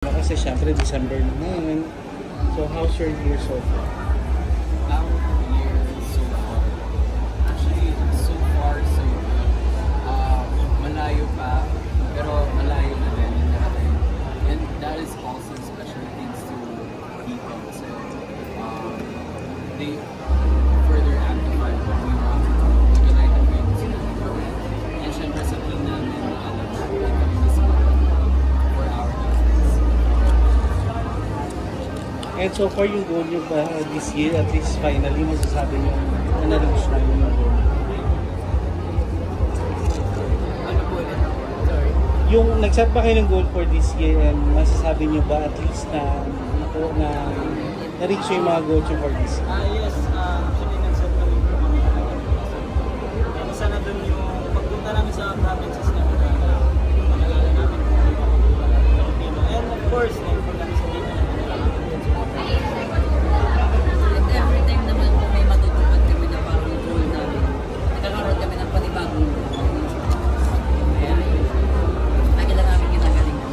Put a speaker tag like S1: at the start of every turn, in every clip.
S1: Kasi syempre December na ngayon. So how's your year so far?
S2: Our year so far. Actually, so far so good. Malayo pa, pero malayo na din yung natin. And that is also special thanks to people. So, they further amplified what we want to do. Mag-unite ang way to do it. And syempre sa team namin, alam na kami mismo for our efforts.
S1: And so far yung goal nyo ba this year, at least finally masasabi nyo na na-reach na yung goal?
S2: Ano po ulit? Sorry.
S1: Yung nag-set ba kayo ng goal for this year and masasabi nyo ba at least na na-reach yung mga goals nyo for this year?
S3: Yes, actually nag-set kami po kami talaga. Isa na dun yung pagpunta namin sa provinces na pangalala namin kung ano yung Pilipino. And of course, thankful kami sa dito na
S4: And every time naman kung may matutupad kami na parang goal namin, nagkakaroon kami ng panibagong goal. Kaya, lagi lang namin ginagalingan.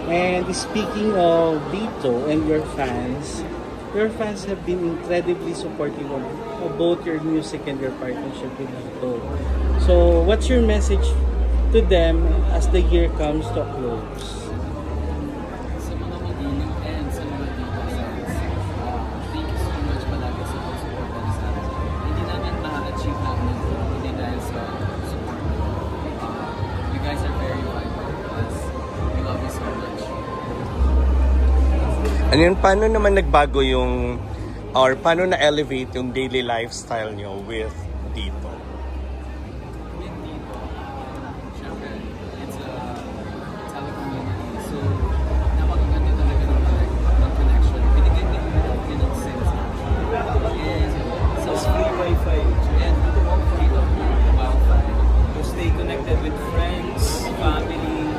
S1: And speaking of Dito and your fans have been incredibly supportive of both your music and your partnership with Dito. So, what's your message to them as the year comes to a close?
S2: Sa mga magulang and sa mga dito fans, thank you so much palagi sa support na sa atin. Hindi namin ma-achieve namin hindi dahil sa support. You guys are very vital to us. We love you so much.
S5: Ano yun, paano naman nagbago yung, or paano na-elevate yung daily lifestyle nyo with Dito?
S2: With Dito, syempre, it's a community. So, napakaganda talaga ng connection. Binigyan din ng sense. And so,
S3: free wifi.
S2: and Dito, Wi-Fi.
S3: To stay connected with friends, family.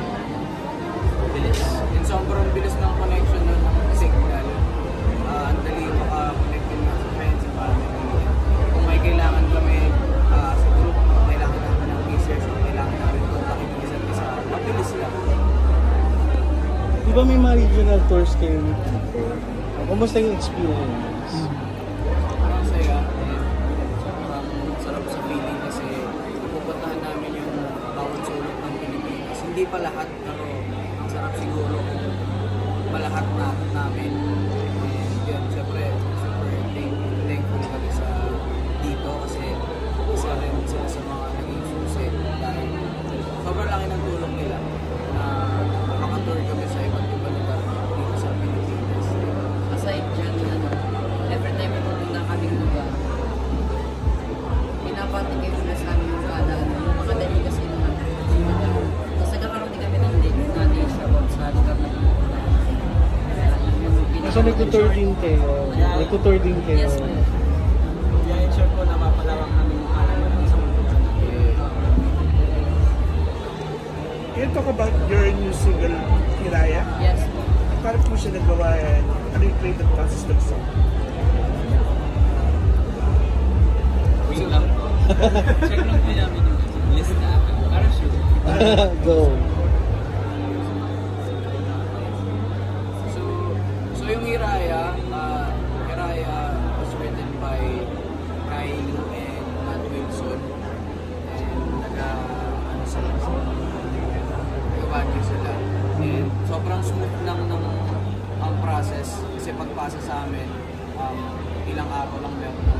S3: Bilis. And sobrang bilis ng connection ng signal. Ang dali maka-connect din sa friends, sa family. Kung may kailangan kami sa group, kailangan namin ng research, kailangan namin kontakin ng isa't isa. Mabilis lang.
S1: Di ba may mga regional tours kayo with Dito? Kumusta yung experience?
S3: Ang saya. Sobrang sarap sa feeling kasi pupuntahan namin yung bawat sulok ng Pilipinas. Hindi pa lahat, pero ang sarap siguro kung malahat namin. And yun, syempre, super thankful kami sa Dito kasi isa rin sila sa mga naging susi dahil sobrang laki ng tulong nila na makatour kami sa iba't ibang lugar dito sa Pilipinas.
S4: Aside dyan, every time may pupunta kaming lugar, pinapatigay ko na sa amin yung yung mga delicacy naman. Tapos nagkakaroon din kami ng nation about sa lugar na pupunta.
S1: So nagtutour din kayo? Nagtutour din kayo?
S4: Yes, ma'am.
S3: Kaya ensure ko na mapalawak namin yung alam namin sa mundo.
S6: Can you talk about your new single, Hiraya?
S4: Yes, ma'am.
S6: Paano mo siya nagawa yan? Ano yung creative process ng song?
S2: Wait lang po. Check lang po namin yung list na para sure.
S1: Go!
S3: So yung Hiraya was written by Kai Lu and Matt Wilson. And nag-Baguio sila. And sobrang smooth lang ng process kasi pagpasa sa amin, ilang araw lang meron